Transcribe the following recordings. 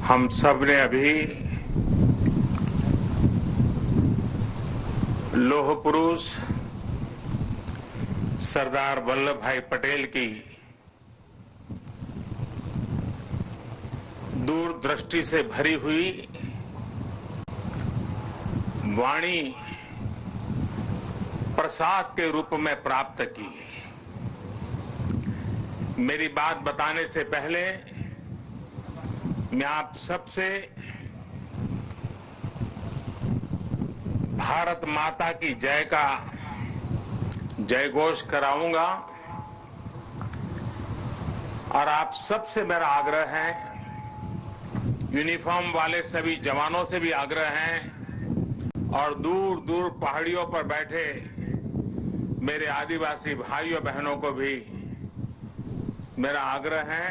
हम सब ने अभी लौह पुरुष सरदार वल्लभ भाई पटेल की दूरदृष्टि से भरी हुई वाणी प्रसाद के रूप में प्राप्त की। मेरी बात बताने से पहले मैं आप सबसे भारत माता की जय का जयघोष कराऊंगा और आप सबसे मेरा आग्रह है, यूनिफॉर्म वाले सभी जवानों से भी आग्रह है और दूर दूर पहाड़ियों पर बैठे मेरे आदिवासी भाइयों बहनों को भी मेरा आग्रह है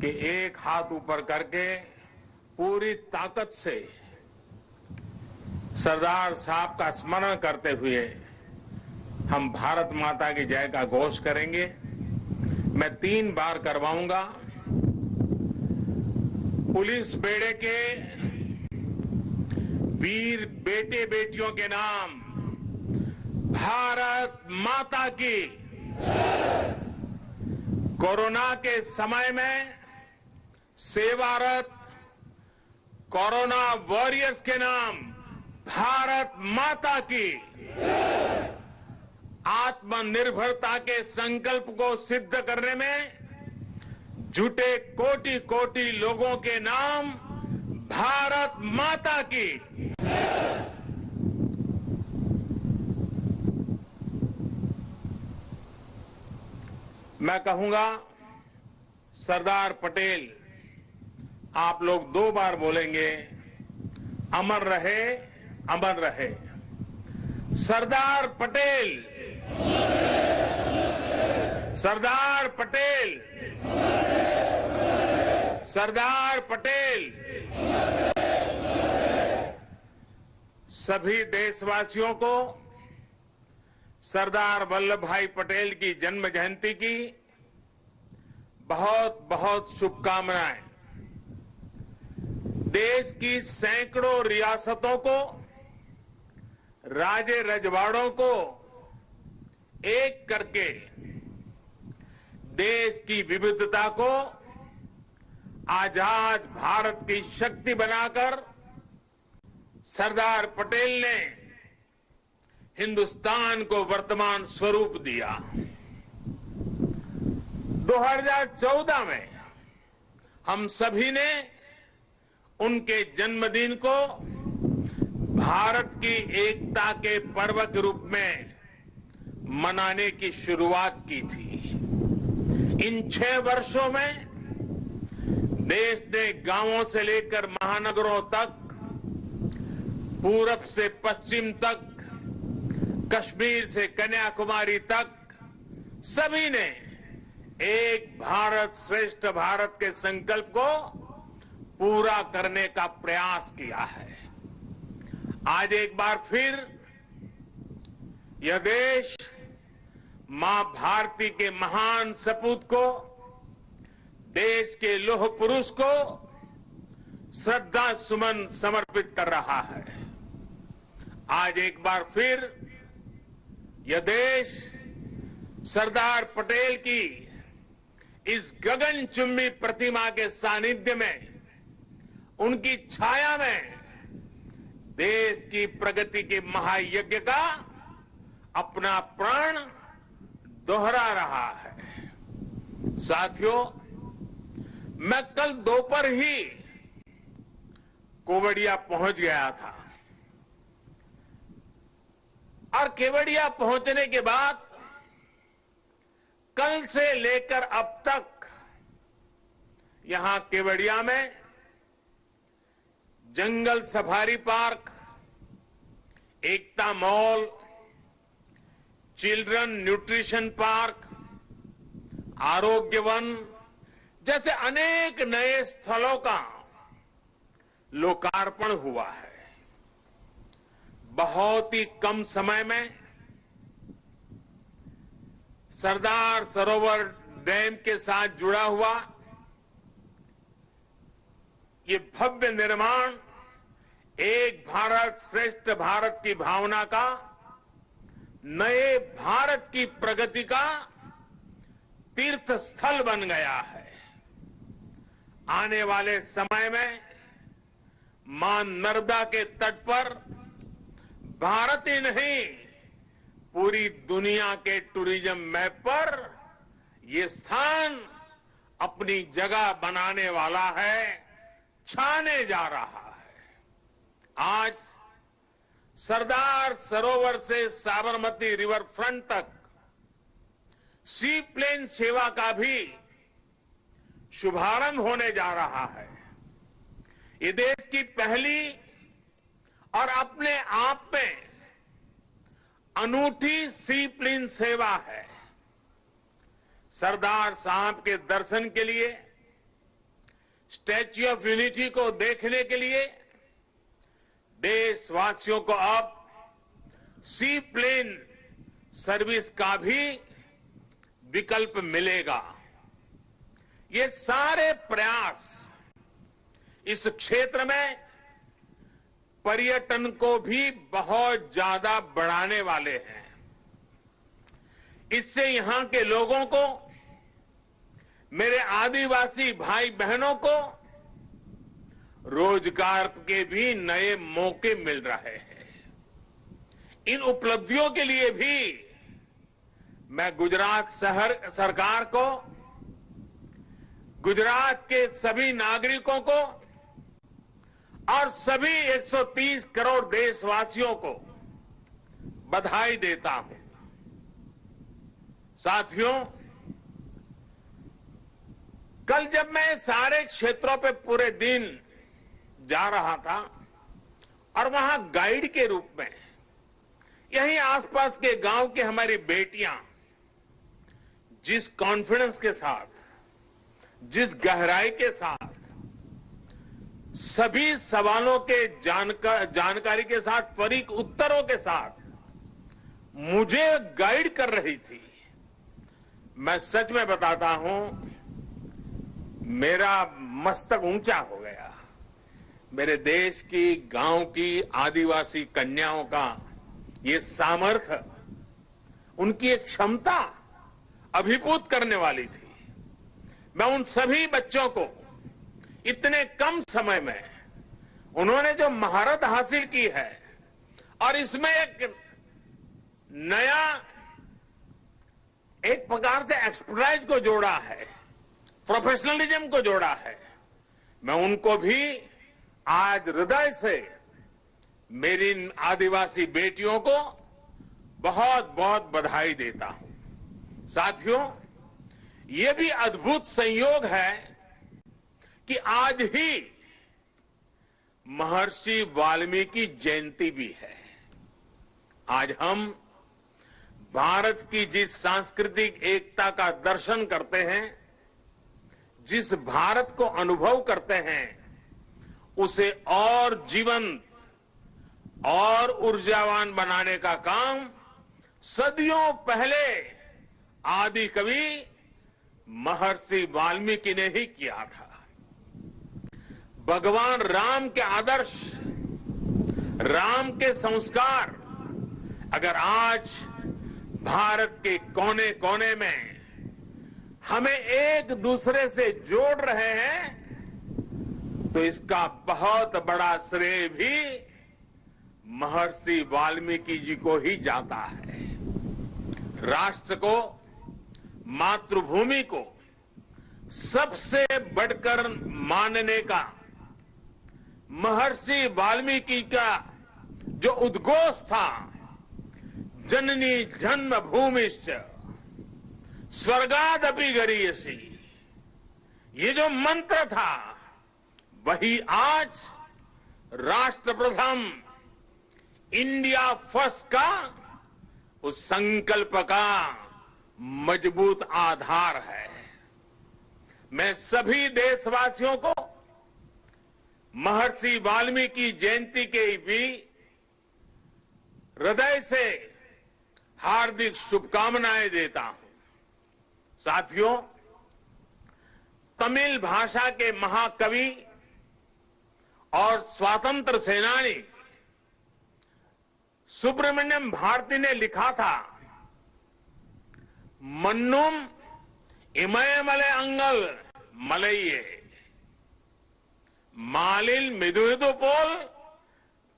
कि एक हाथ ऊपर करके पूरी ताकत से सरदार साहब का स्मरण करते हुए हम भारत माता की जय का घोष करेंगे। मैं 3 बार करवाऊंगा। पुलिस बेड़े के वीर बेटे बेटियों के नाम भारत माता की। कोरोना के समय में सेवारत कोरोना वॉरियर्स के नाम भारत माता की। आत्मनिर्भरता के संकल्प को सिद्ध करने में जुटे कोटि कोटि लोगों के नाम भारत माता की। मैं कहूंगा सरदार पटेल, आप लोग 2 बार बोलेंगे, अमर रहे, अमर रहे। सरदार पटेल, सरदार पटेल, सरदार पटेल। सभी देशवासियों को सरदार वल्लभ भाई पटेल की जन्म जयंती की बहुत बहुत शुभकामनाएं। देश की सैकड़ों रियासतों को, राजे रजवाड़ों को एक करके देश की विविधता को आजाद भारत की शक्ति बनाकर सरदार पटेल ने हिंदुस्तान को वर्तमान स्वरूप दिया। 2014 में हम सभी ने उनके जन्मदिन को भारत की एकता के पर्व के रूप में मनाने की शुरुआत की थी। इन 6 वर्षों में देश ने गांवों से लेकर महानगरों तक, पूरब से पश्चिम तक, कश्मीर से कन्याकुमारी तक सभी ने एक भारत श्रेष्ठ भारत के संकल्प को पूरा करने का प्रयास किया है। आज एक बार फिर यह देश मां भारती के महान सपूत को, देश के लौह पुरुष को श्रद्धा सुमन समर्पित कर रहा है। आज एक बार फिर यह देश सरदार पटेल की इस गगनचुंबी प्रतिमा के सानिध्य में, उनकी छाया में देश की प्रगति के महायज्ञ का अपना प्राण दोहरा रहा है। साथियों, मैं कल दोपहर ही केवड़िया पहुंच गया था और केवड़िया पहुंचने के बाद कल से लेकर अब तक यहां केवड़िया में जंगल सफारी पार्क, एकता मॉल, चिल्ड्रन न्यूट्रिशन पार्क, आरोग्य वन जैसे अनेक नए स्थलों का लोकार्पण हुआ है। बहुत ही कम समय में सरदार सरोवर डैम के साथ जुड़ा हुआ ये भव्य निर्माण एक भारत श्रेष्ठ भारत की भावना का, नए भारत की प्रगति का तीर्थ स्थल बन गया है। आने वाले समय में मां नर्मदा के तट पर भारत ही नहीं, पूरी दुनिया के टूरिज्म मैप पर ये स्थान अपनी जगह बनाने वाला है, छाने जा रहा है। आज सरदार सरोवर से साबरमती रिवर फ्रंट तक सी प्लेन सेवा का भी शुभारंभ होने जा रहा है। ये देश की पहली और अपने आप में अनूठी सी प्लेन सेवा है। सरदार साहब के दर्शन के लिए, स्टैच्यू ऑफ यूनिटी को देखने के लिए देशवासियों को अब सी प्लेन सर्विस का भी विकल्प मिलेगा। ये सारे प्रयास इस क्षेत्र में पर्यटन को भी बहुत ज्यादा बढ़ाने वाले हैं। इससे यहां के लोगों को, मेरे आदिवासी भाई बहनों को रोजगार के भी नए मौके मिल रहे हैं। इन उपलब्धियों के लिए भी मैं गुजरात सरकार को, गुजरात के सभी नागरिकों को और सभी 130 करोड़ देशवासियों को बधाई देता हूं। साथियों, कल जब मैं सारे क्षेत्रों पे पूरे दिन जा रहा था और वहां गाइड के रूप में यहीं आसपास के गांव की हमारी बेटियां जिस कॉन्फिडेंस के साथ, जिस गहराई के साथ, सभी सवालों के जानकारी के साथ, त्वरित उत्तरों के साथ मुझे गाइड कर रही थी, मैं सच में बताता हूं, मेरा मस्तक ऊंचा हो गया। मेरे देश की, गांव की आदिवासी कन्याओं का ये सामर्थ्य, उनकी एक क्षमता अभिभूत करने वाली थी। मैं उन सभी बच्चों को इतने कम समय में उन्होंने जो महारत हासिल की है और इसमें एक नया, एक प्रकार से एक्सपर्टाइज को जोड़ा है, प्रोफेशनलिज्म को जोड़ा है, मैं उनको भी आज हृदय से मेरी इन आदिवासी बेटियों को बहुत बहुत बधाई देता हूं। साथियों, ये भी अद्भुत संयोग है कि आज ही महर्षि वाल्मीकि जयंती भी है। आज हम भारत की जिस सांस्कृतिक एकता का दर्शन करते हैं, जिस भारत को अनुभव करते हैं, उसे और जीवंत और ऊर्जावान बनाने का काम सदियों पहले आदि कवि महर्षि वाल्मीकि ने ही किया था। भगवान राम के आदर्श, राम के संस्कार अगर आज भारत के कोने कोने में हमें एक दूसरे से जोड़ रहे हैं, तो इसका बहुत बड़ा श्रेय भी महर्षि वाल्मीकि जी को ही जाता है। राष्ट्र को, मातृभूमि को सबसे बढ़कर मानने का महर्षि वाल्मीकि का जो उद्घोष था, जननी जन्म भूमिश्च स्वर्गादपि गरीयसी, ये जो मंत्र था, वही आज राष्ट्र प्रथम, इंडिया फर्स्ट का उस संकल्प का मजबूत आधार है। मैं सभी देशवासियों को महर्षि वाल्मीकि जयंती के भी हृदय से हार्दिक शुभकामनाएं देता हूं। साथियों, तमिल भाषा के महाकवि और स्वतंत्र सेनानी सुब्रमण्यम भारती ने लिखा था, मन्नुम इमयमले अंगल मलइये मालिल मिदुहिदु पोल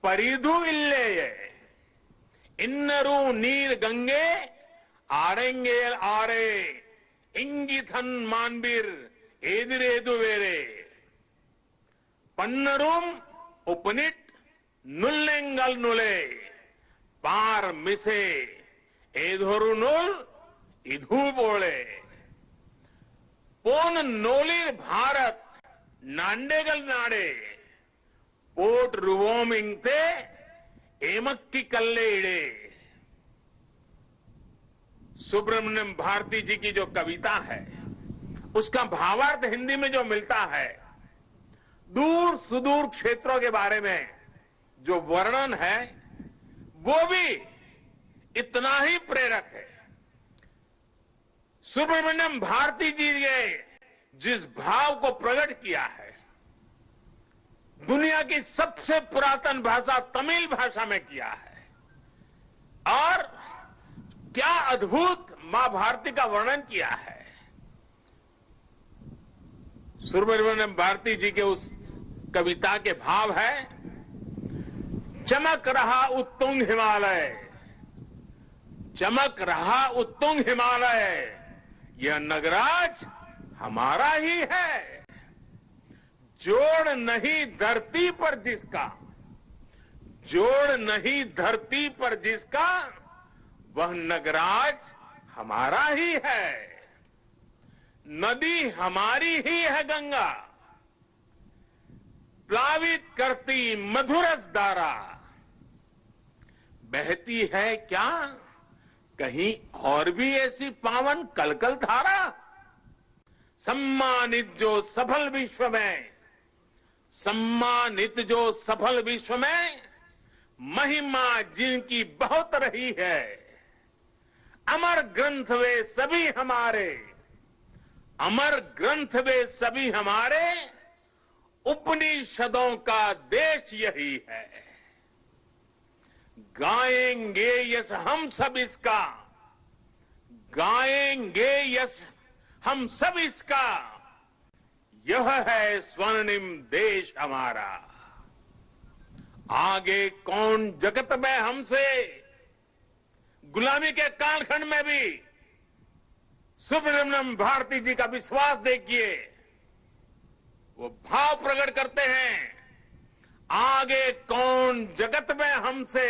परिधु इल्लेये इन्नरू नीर गंगे आरेंगे आरे इंगिथन मानबीर एदिरेदु वेरे पन्नरूम उपनिट नुल्लेंगल नुले पार मिसे एधोरु नुल इधु बोले पोन नोलिर भारत नांडेगल नाडे पोट रुवोमिंगते एमक्की कल्ले इड़े। सुब्रमण्यम भारती जी की जो कविता है उसका भावार्थ हिंदी में जो मिलता है, दूर सुदूर क्षेत्रों के बारे में जो वर्णन है वो भी इतना ही प्रेरक है। सुब्रमण्यम भारती जी ने जिस भाव को प्रकट किया है, दुनिया की सबसे पुरातन भाषा तमिल भाषा में किया है, और क्या अद्भुत मां भारती का वर्णन किया है। सुब्रमण्यम भारती जी के उस कविता के भाव है, चमक रहा उत्तुंग हिमालय, चमक रहा उत्तुंग हिमालय, यह नगराज हमारा ही है। जोड़ नहीं धरती पर जिसका, जोड़ नहीं धरती पर जिसका, वह नगराज हमारा ही है। नदी हमारी ही है गंगा, प्लावित करती मधुरस धारा, बहती है क्या कहीं और भी ऐसी पावन कलकल धारा। सम्मानित जो सफल विश्व में, सम्मानित जो सफल विश्व में, महिमा जिनकी बहुत रही है। अमर ग्रंथ वे सभी हमारे, अमर ग्रंथ वे सभी हमारे, उपनिषदों का देश यही है। गाएंगे यश हम सब इसका, गाएंगे यश हम सब इसका, यह है स्वर्णिम देश हमारा। आगे कौन जगत में हमसे, गुलामी के कालखंड में भी सुब्रमण्यम भारती जी का विश्वास देखिए, वो भाव प्रकट करते हैं, आगे कौन जगत में हमसे,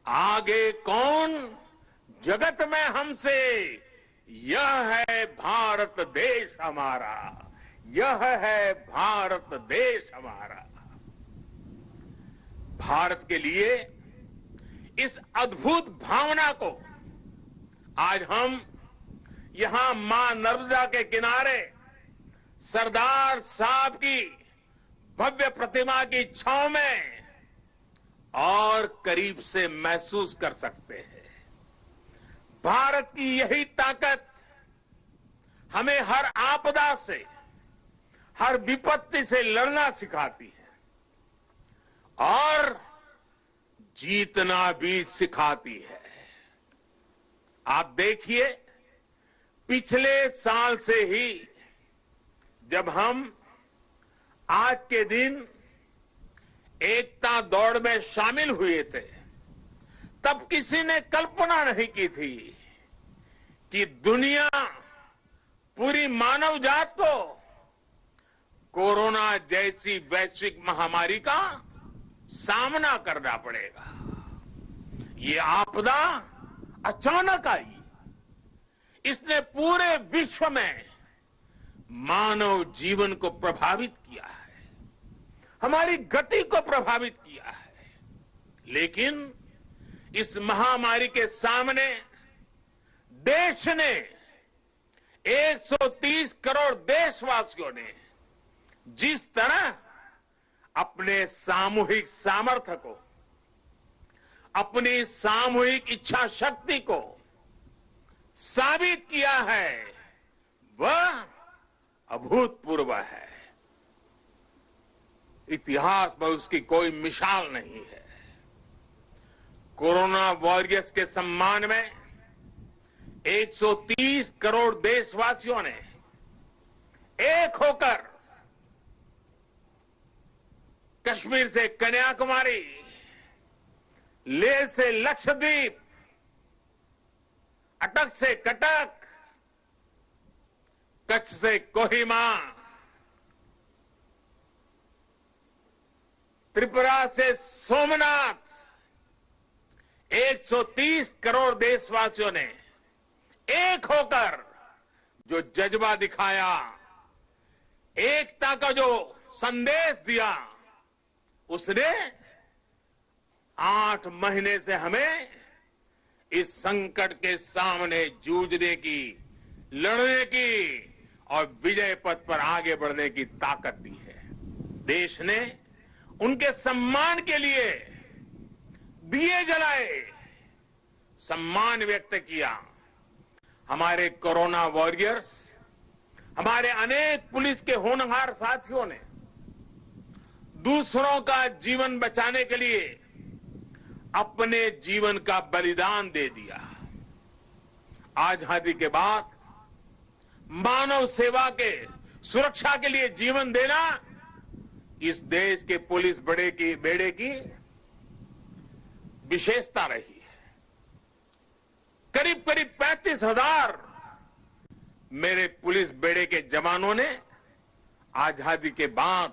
आगे कौन जगत में हमसे, यह है भारत देश हमारा, यह है भारत देश हमारा। भारत के लिए इस अद्भुत भावना को आज हम यहां मां नर्मदा के किनारे सरदार साहब की भव्य प्रतिमा की छांव में और करीब से महसूस कर सकते हैं। भारत की यही ताकत हमें हर आपदा से, हर विपत्ति से लड़ना सिखाती है और जीतना भी सिखाती है। आप देखिए, पिछले साल से ही जब हम आज के दिन एकता दौड़ में शामिल हुए थे, तब किसी ने कल्पना नहीं की थी कि दुनिया, पूरी मानव जात को कोरोना जैसी वैश्विक महामारी का सामना करना पड़ेगा। ये आपदा अचानक आई, इसने पूरे विश्व में मानव जीवन को प्रभावित किया है, हमारी गति को प्रभावित किया है। लेकिन इस महामारी के सामने देश ने, 130 करोड़ देशवासियों ने जिस तरह अपने सामूहिक सामर्थ्य को, अपनी सामूहिक इच्छा शक्ति को साबित किया है, वह अभूतपूर्व है। इतिहास में उसकी कोई मिसाल नहीं है। कोरोना वॉरियर्स के सम्मान में 130 करोड़ देशवासियों ने एक होकर कश्मीर से कन्याकुमारी, लेह से लक्षद्वीप, अटक से कटक, कच्छ से कोहिमा, त्रिपुरा से सोमनाथ, 130 करोड़ देशवासियों ने एक होकर जो जज्बा दिखाया, एकता का जो संदेश दिया, उसने 8 महीने से हमें इस संकट के सामने जूझने की, लड़ने की और विजय पथ पर आगे बढ़ने की ताकत दी है। देश ने उनके सम्मान के लिए दिए जलाए, सम्मान व्यक्त किया। हमारे कोरोना वॉरियर्स, हमारे अनेक पुलिस के होनहार साथियों ने दूसरों का जीवन बचाने के लिए अपने जीवन का बलिदान दे दिया। आजादी के बाद मानव सेवा के, सुरक्षा के लिए जीवन देना इस देश के पुलिस बेड़े की विशेषता रही है। करीब करीब 35,000 मेरे पुलिस बेड़े के जवानों ने आजादी के बाद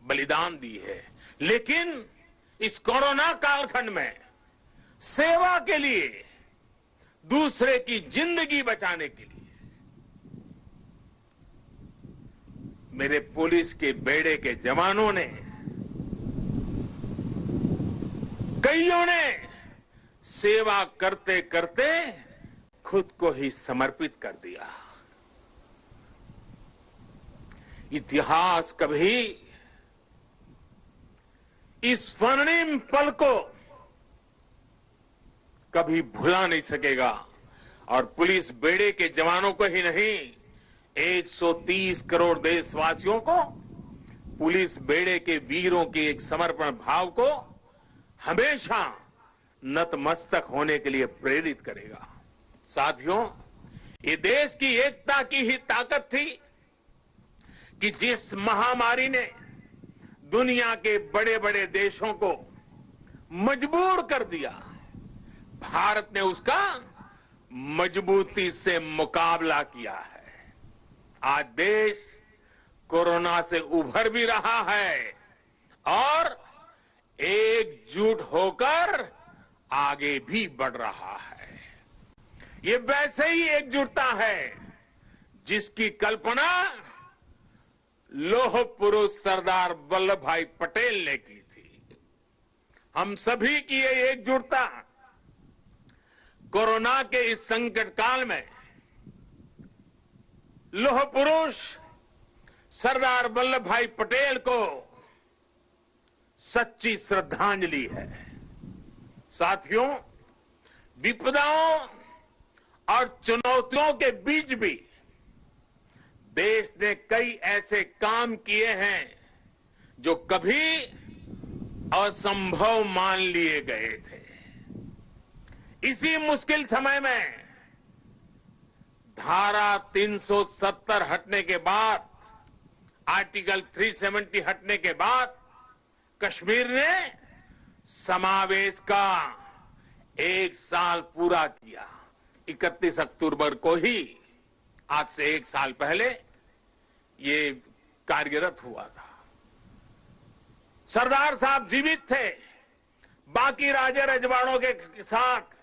बलिदान दी है, लेकिन इस कोरोना कालखंड में सेवा के लिए, दूसरे की जिंदगी बचाने के लिए मेरे पुलिस के बेड़े के जवानों ने, कईयों ने सेवा करते करते खुद को ही समर्पित कर दिया। इतिहास कभी इस स्वर्णिम पल को कभी भुला नहीं सकेगा और पुलिस बेड़े के जवानों को ही नहीं, 130 करोड़ देशवासियों को पुलिस बेड़े के वीरों के एक समर्पण भाव को हमेशा नतमस्तक होने के लिए प्रेरित करेगा। साथियों, ये देश की एकता की ही ताकत थी कि जिस महामारी ने दुनिया के बड़े बड़े देशों को मजबूर कर दिया, भारत ने उसका मजबूती से मुकाबला किया है। आज देश कोरोना से उभर भी रहा है और एकजुट होकर आगे भी बढ़ रहा है। ये वैसे ही एकजुटता है जिसकी कल्पना लौह पुरुष सरदार वल्लभ भाई पटेल ने की थी। हम सभी की ये एकजुटता कोरोना के इस संकट काल में लौह पुरुष सरदार वल्लभ भाई पटेल को सच्ची श्रद्धांजलि है। साथियों, विपदाओं और चुनौतियों के बीच भी देश ने कई ऐसे काम किए हैं जो कभी असंभव मान लिए गए थे। इसी मुश्किल समय में धारा 370 हटने के बाद, आर्टिकल 370 हटने के बाद कश्मीर ने समावेश का 1 साल पूरा किया। 31 अक्टूबर को ही, आज से 1 साल पहले ये कार्यरत हुआ था। सरदार साहब जीवित थे, बाकी राजे रजवाड़ों के साथ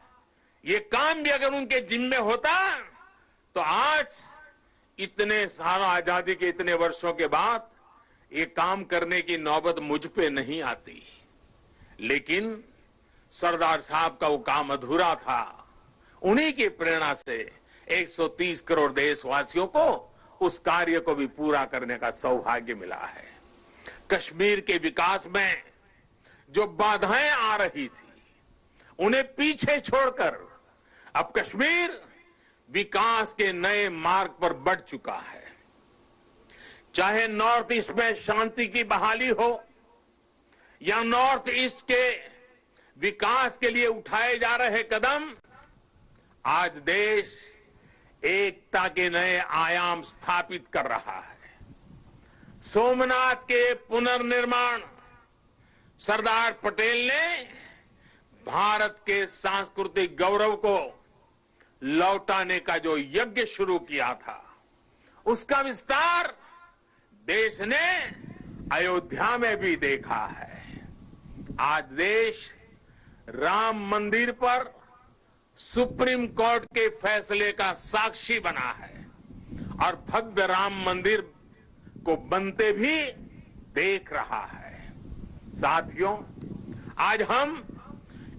ये काम भी अगर उनके जिम्मे होता तो आज इतने सारा आजादी के इतने वर्षों के बाद ये काम करने की नौबत मुझ पे नहीं आती। लेकिन सरदार साहब का वो काम अधूरा था। उन्हीं की प्रेरणा से 130 करोड़ देशवासियों को उस कार्य को भी पूरा करने का सौभाग्य मिला है। कश्मीर के विकास में जो बाधाएं आ रही थी, उन्हें पीछे छोड़कर अब कश्मीर विकास के नए मार्ग पर बढ़ चुका है। चाहे नॉर्थ ईस्ट में शांति की बहाली हो, या नॉर्थ ईस्ट के विकास के लिए उठाए जा रहे कदम आज देश एकता के नए आयाम स्थापित कर रहा है। सोमनाथ के पुनर्निर्माण सरदार पटेल ने भारत के सांस्कृतिक गौरव को लौटाने का जो यज्ञ शुरू किया था, उसका विस्तार देश ने अयोध्या में भी देखा है। आज देश राम मंदिर पर सुप्रीम कोर्ट के फैसले का साक्षी बना है और भव्य राम मंदिर को बनते भी देख रहा है। साथियों, आज हम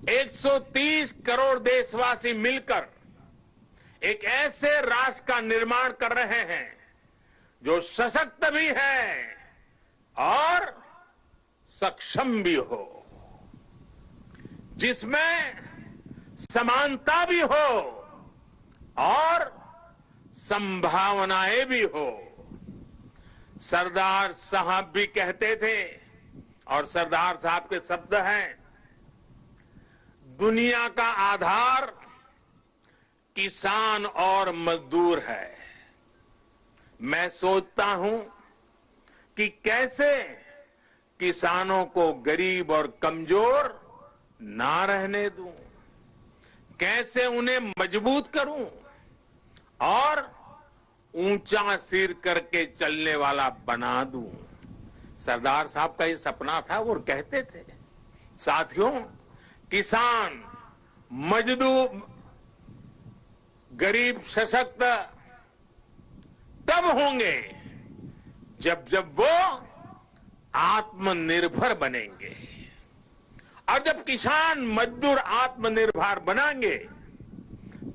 130 करोड़ देशवासी मिलकर एक ऐसे राष्ट्र का निर्माण कर रहे हैं जो सशक्त भी है और सक्षम भी हो, जिसमें समानता भी हो और संभावनाएं भी हो। सरदार साहब भी कहते थे, और सरदार साहब के शब्द हैं, दुनिया का आधार किसान और मजदूर है। मैं सोचता हूं कि कैसे किसानों को गरीब और कमजोर ना रहने दूं, कैसे उन्हें मजबूत करूं और ऊंचा सिर करके चलने वाला बना दूं। सरदार साहब का ये सपना था, वो कहते थे। साथियों, किसान, मजदूर, गरीब सशक्त तब होंगे जब वो आत्मनिर्भर बनेंगे, और जब किसान मजदूर आत्मनिर्भर बनेंगे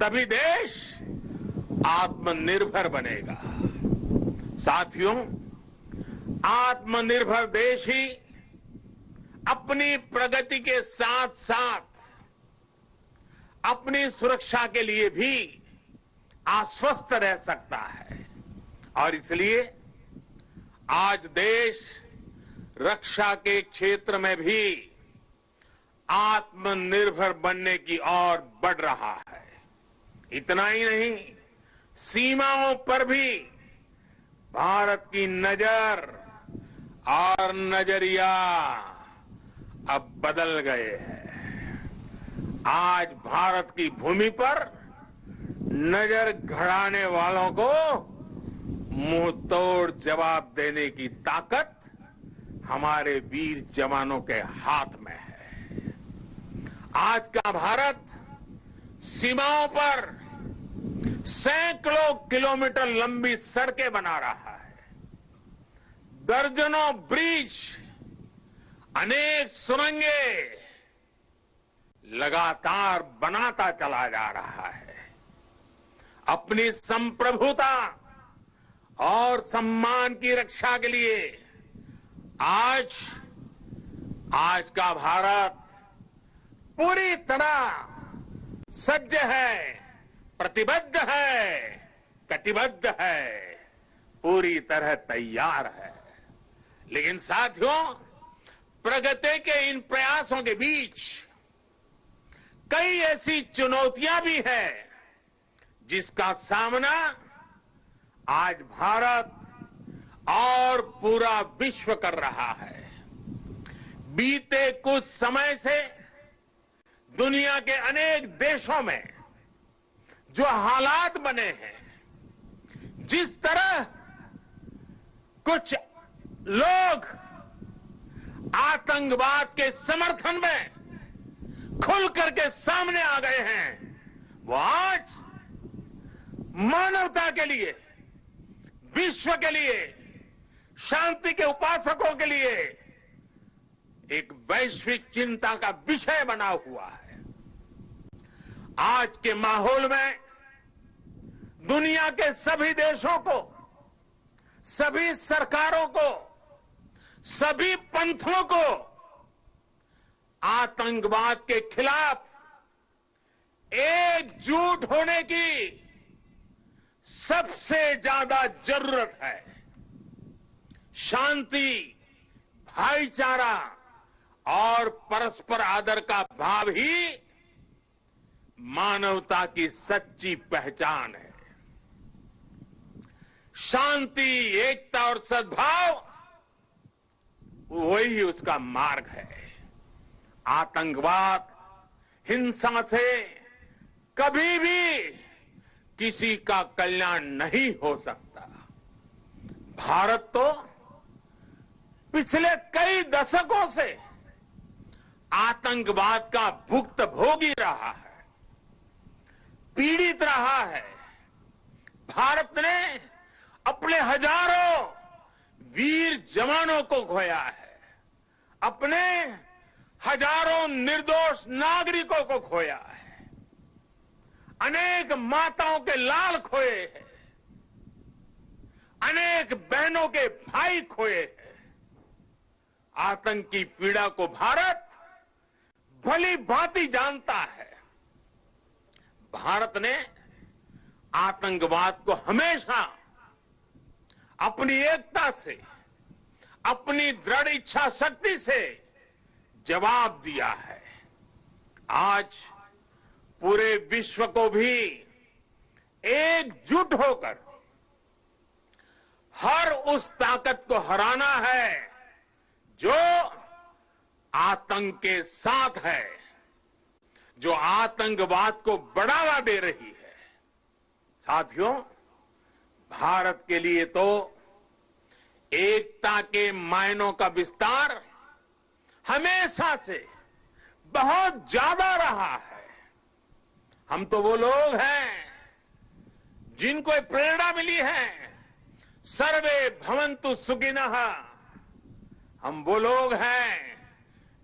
तभी देश आत्मनिर्भर बनेगा। साथियों, आत्मनिर्भर देश ही अपनी प्रगति के साथ साथ अपनी सुरक्षा के लिए भी आश्वस्त रह सकता है, और इसलिए आज देश रक्षा के क्षेत्र में भी आत्मनिर्भर बनने की ओर बढ़ रहा है। इतना ही नहीं, सीमाओं पर भी भारत की नजर और नजरिया अब बदल गए हैं। आज भारत की भूमि पर नजर गड़ाने वालों को मुंह तोड़ जवाब देने की ताकत हमारे वीर जवानों के हाथ में है। आज का भारत सीमाओं पर सैकड़ों किलोमीटर लंबी सड़कें बना रहा है, दर्जनों ब्रिज, अनेक सुरंगें लगातार बनाता चला जा रहा है। अपनी संप्रभुता और सम्मान की रक्षा के लिए आज का भारत पूरी तरह सज्ज है, प्रतिबद्ध है, कटिबद्ध है, पूरी तरह तैयार है। लेकिन साथियों, प्रगति के इन प्रयासों के बीच कई ऐसी चुनौतियां भी हैं जिसका सामना आज भारत और पूरा विश्व कर रहा है। बीते कुछ समय से दुनिया के अनेक देशों में जो हालात बने हैं, जिस तरह कुछ लोग आतंकवाद के समर्थन में खुल करके सामने आ गए हैं, वो आज मानवता के लिए, विश्व के लिए, शांति के उपासकों के लिए एक वैश्विक चिंता का विषय बना हुआ है। आज के माहौल में दुनिया के सभी देशों को, सभी सरकारों को, सभी पंथों को आतंकवाद के खिलाफ एकजुट होने की सबसे ज्यादा जरूरत है। शांति, भाईचारा और परस्पर आदर का भाव ही मानवता की सच्ची पहचान है। शांति, एकता और सद्भाव वही उसका मार्ग है। आतंकवाद, हिंसा से कभी भी किसी का कल्याण नहीं हो सकता। भारत तो पिछले कई दशकों से आतंकवाद का भुक्तभोगी रहा है, पीड़ित रहा है। भारत ने अपने हजारों वीर जवानों को खोया है, अपने हजारों निर्दोष नागरिकों को खोया है, अनेक माताओं के लाल खोए हैं, अनेक बहनों के भाई खोए हैं। आतंकी पीड़ा को भारत भली भांति जानता है। भारत ने आतंकवाद को हमेशा अपनी एकता से, अपनी दृढ़ इच्छा शक्ति से जवाब दिया है। आज पूरे विश्व को भी एकजुट होकर हर उस ताकत को हराना है जो आतंक के साथ है, जो आतंकवाद को बढ़ावा दे रही है। साथियों, भारत के लिए तो एकता के मायनों का विस्तार हमेशा से बहुत ज्यादा रहा है। हम तो वो लोग हैं जिनको प्रेरणा मिली है, सर्वे भवन्तु सुखिनः। हम वो लोग हैं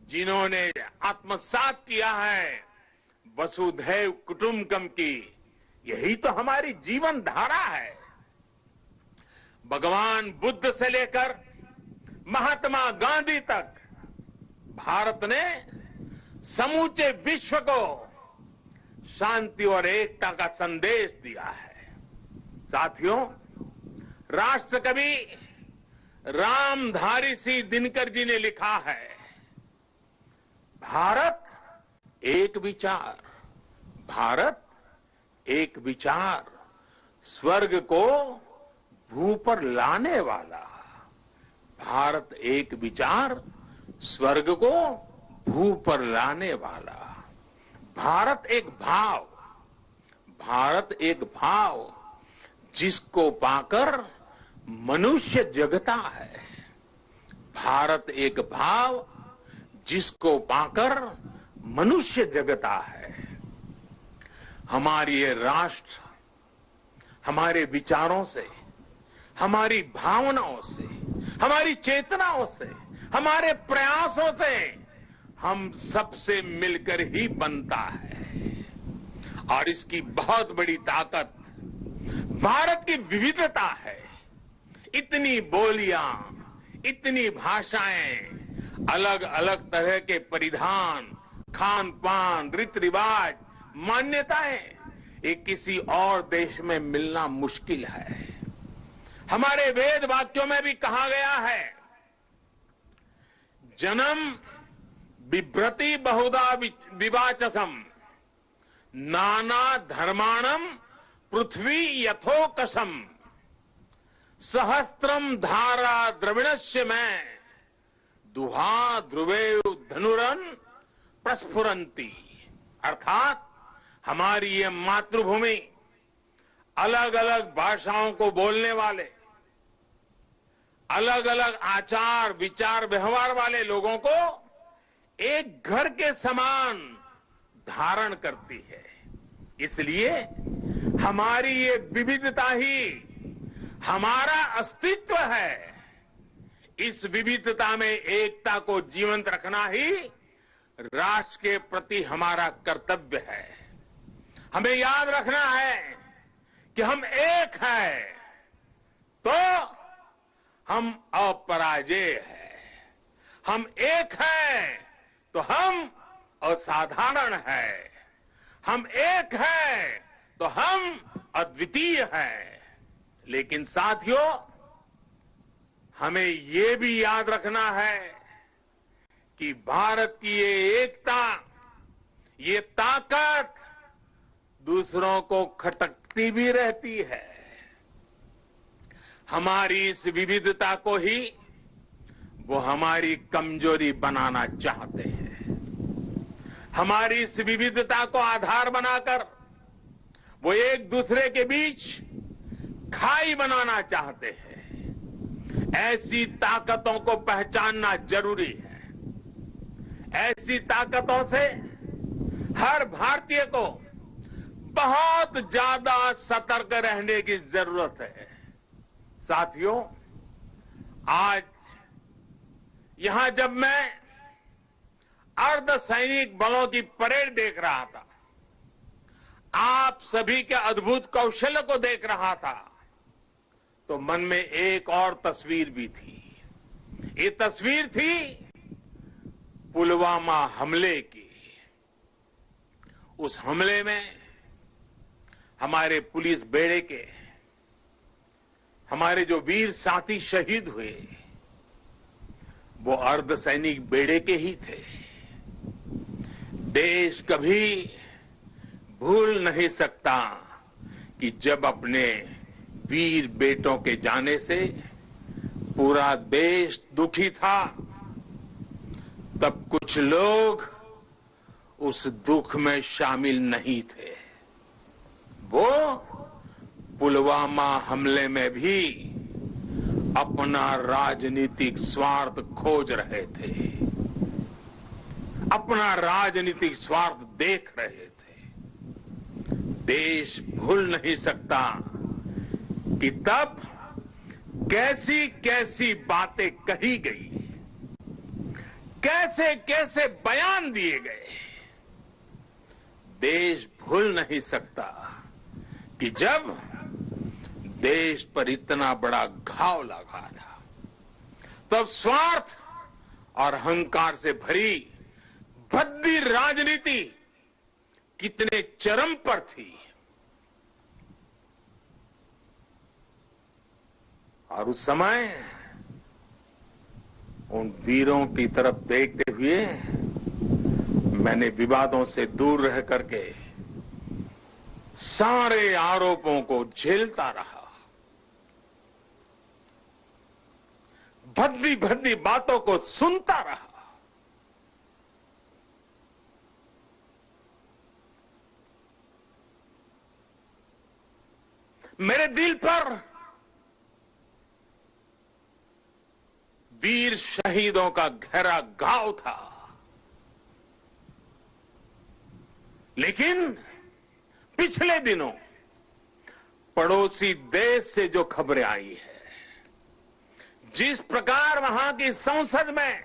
जिन्होंने आत्मसात किया है वसुधैव कुटुंबकम की। यही तो हमारी जीवन धारा है। भगवान बुद्ध से लेकर महात्मा गांधी तक भारत ने समूचे विश्व को शांति और एकता का संदेश दिया है। साथियों, राष्ट्रकवि रामधारी सिंह दिनकर जी ने लिखा है, भारत एक विचार, भारत एक विचार, स्वर्ग को भू पर लाने वाला। भारत एक विचार, स्वर्ग को भू पर लाने वाला। भारत एक भाव, भारत एक भाव जिसको पाकर मनुष्य जगता है। भारत एक भाव जिसको पाकर मनुष्य जगता है। हमारी ये राष्ट्र हमारे विचारों से, हमारी भावनाओं से, हमारी चेतनाओं से, हमारे प्रयासों से हम सबसे मिलकर ही बनता है। और इसकी बहुत बड़ी ताकत भारत की विविधता है। इतनी बोलियां, इतनी भाषाएं, अलग अलग तरह के परिधान, खान पान, रीति रिवाज, मान्यताएं, ये किसी और देश में मिलना मुश्किल है। हमारे वेद वाक्यों में भी कहा गया है, जन्म बिभ्रति बहुधा विवाचसम, नाना धर्माणम पृथ्वी यथोकसम, सहस्त्रम धारा द्रविणस्य में, दुहा ध्रुवे धनुरन प्रस्फुरंती। अर्थात हमारी ये मातृभूमि अलग अलग भाषाओं को बोलने वाले, अलग अलग आचार विचार व्यवहार वाले लोगों को एक घर के समान धारण करती है। इसलिए हमारी ये विविधता ही हमारा अस्तित्व है। इस विविधता में एकता को जीवंत रखना ही राष्ट्र के प्रति हमारा कर्तव्य है। हमें याद रखना है कि हम एक हैं तो हम अपराजेय हैं, हम एक हैं तो हम असाधारण हैं, हम एक हैं तो हम अद्वितीय हैं। लेकिन साथियों, हमें ये भी याद रखना है कि भारत की ये एकता, ये ताकत दूसरों को खटकती भी रहती है। हमारी इस विविधता को ही वो हमारी कमजोरी बनाना चाहते हैं। हमारी इस विविधता को आधार बनाकर वो एक दूसरे के बीच खाई बनाना चाहते हैं। ऐसी ताकतों को पहचानना जरूरी है। ऐसी ताकतों से हर भारतीय को बहुत ज्यादा सतर्क रहने की जरूरत है। साथियों, आज यहां जब मैं अर्धसैनिक बलों की परेड देख रहा था, आप सभी के अद्भुत कौशल को देख रहा था, तो मन में एक और तस्वीर भी थी। ये तस्वीर थी पुलवामा हमले की। उस हमले में हमारे पुलिस बेड़े के हमारे जो वीर साथी शहीद हुए, वो अर्धसैनिक बेड़े के ही थे। देश कभी भूल नहीं सकता कि जब अपने वीर बेटों के जाने से पूरा देश दुखी था, तब कुछ लोग उस दुख में शामिल नहीं थे। वो पुलवामा हमले में भी अपना राजनीतिक स्वार्थ खोज रहे थे, अपना राजनीतिक स्वार्थ देख रहे थे। देश भूल नहीं सकता कि तब कैसी कैसी बातें कही गई, कैसे कैसे बयान दिए गए। देश भूल नहीं सकता कि जब देश पर इतना बड़ा घाव लगा था, तब स्वार्थ और अहंकार से भरी भद्दी राजनीति कितने चरम पर थी। और उस समय उन वीरों की तरफ देखते हुए मैंने विवादों से दूर रह करके सारे आरोपों को झेलता रहा, भद्दी भद्दी बातों को सुनता रहा। मेरे दिल पर वीर शहीदों का गहरा घाव था, लेकिन पिछले दिनों पड़ोसी देश से जो खबरें आई है, जिस प्रकार वहां की संसद में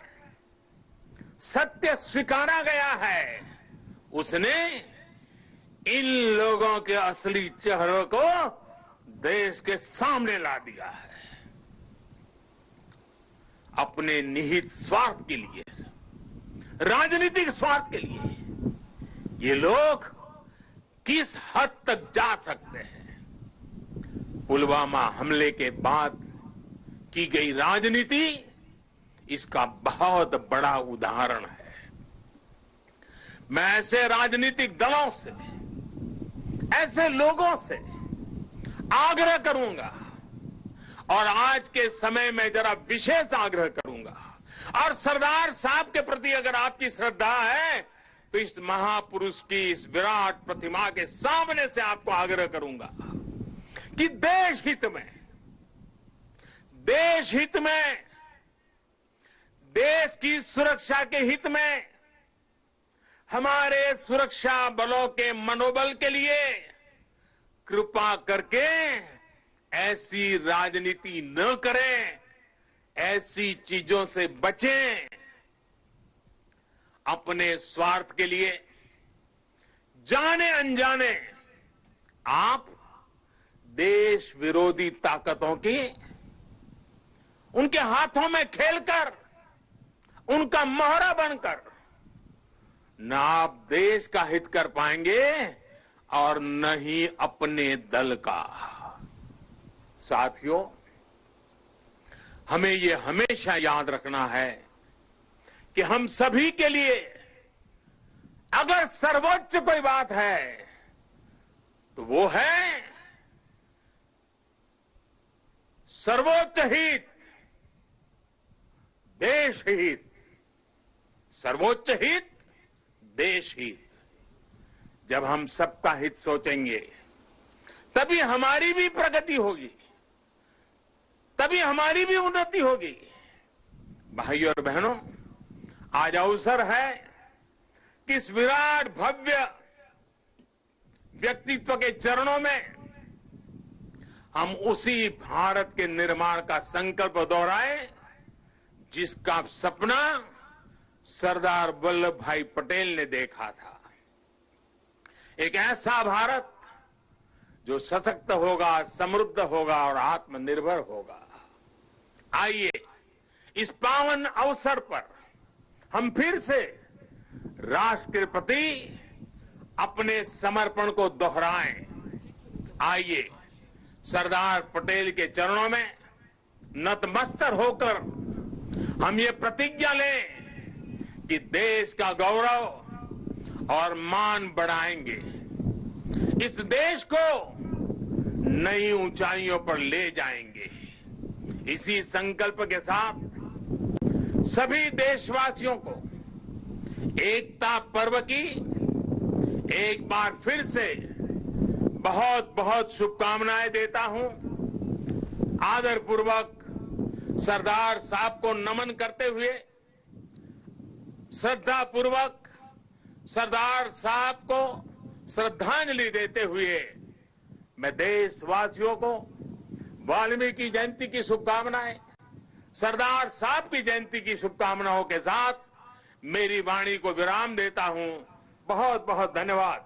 सत्य स्वीकारा गया है, उसने इन लोगों के असली चेहरों को देश के सामने ला दिया है। अपने निहित स्वार्थ के लिए, राजनीतिक स्वार्थ के लिए ये लोग किस हद तक जा सकते हैं। पुलवामा हमले के बाद की गई राजनीति इसका बहुत बड़ा उदाहरण है। मैं ऐसे राजनीतिक दलों से, ऐसे लोगों से आग्रह करूंगा, और आज के समय में जरा विशेष आग्रह करूंगा, और सरदार साहब के प्रति अगर आपकी श्रद्धा है तो इस महापुरुष की इस विराट प्रतिमा के सामने से आपको आग्रह करूंगा कि देश हित में, देश की सुरक्षा के हित में, हमारे सुरक्षा बलों के मनोबल के लिए कृपा करके ऐसी राजनीति न करें, ऐसी चीजों से बचें। अपने स्वार्थ के लिए जाने अनजाने आप देश विरोधी ताकतों की उनके हाथों में खेलकर, उनका मोहरा बनकर न आप देश का हित कर पाएंगे और न ही अपने दल का। साथियों, हमें ये हमेशा याद रखना है कि हम सभी के लिए अगर सर्वोच्च कोई बात है तो वो है सर्वोच्च हित, देश हित। सर्वोच्च हित, देश हित। जब हम सबका हित सोचेंगे तभी हमारी भी प्रगति होगी, तभी हमारी भी उन्नति होगी। भाइयों और बहनों, आज अवसर है कि इस विराट भव्य व्यक्तित्व के चरणों में हम उसी भारत के निर्माण का संकल्प दोहराएं जिसका सपना सरदार वल्लभ भाई पटेल ने देखा था। एक ऐसा भारत जो सशक्त होगा, समृद्ध होगा और आत्मनिर्भर होगा। आइए इस पावन अवसर पर हम फिर से राष्ट्र के प्रति अपने समर्पण को दोहराएं। आइए सरदार पटेल के चरणों में नतमस्तक होकर हम ये प्रतिज्ञा लें कि देश का गौरव और मान बढ़ाएंगे, इस देश को नई ऊंचाइयों पर ले जाएंगे। इसी संकल्प के साथ सभी देशवासियों को एकता पर्व की एक बार फिर से बहुत बहुत शुभकामनाएं देता हूं। आदरपूर्वक सरदार साहब को नमन करते हुए, श्रद्धापूर्वक सरदार साहब को श्रद्धांजलि देते हुए मैं देशवासियों को वाल्मीकि जयंती की शुभकामनाएं, सरदार साहब की जयंती की शुभकामनाओं के साथ मेरी वाणी को विराम देता हूं। बहुत बहुत धन्यवाद।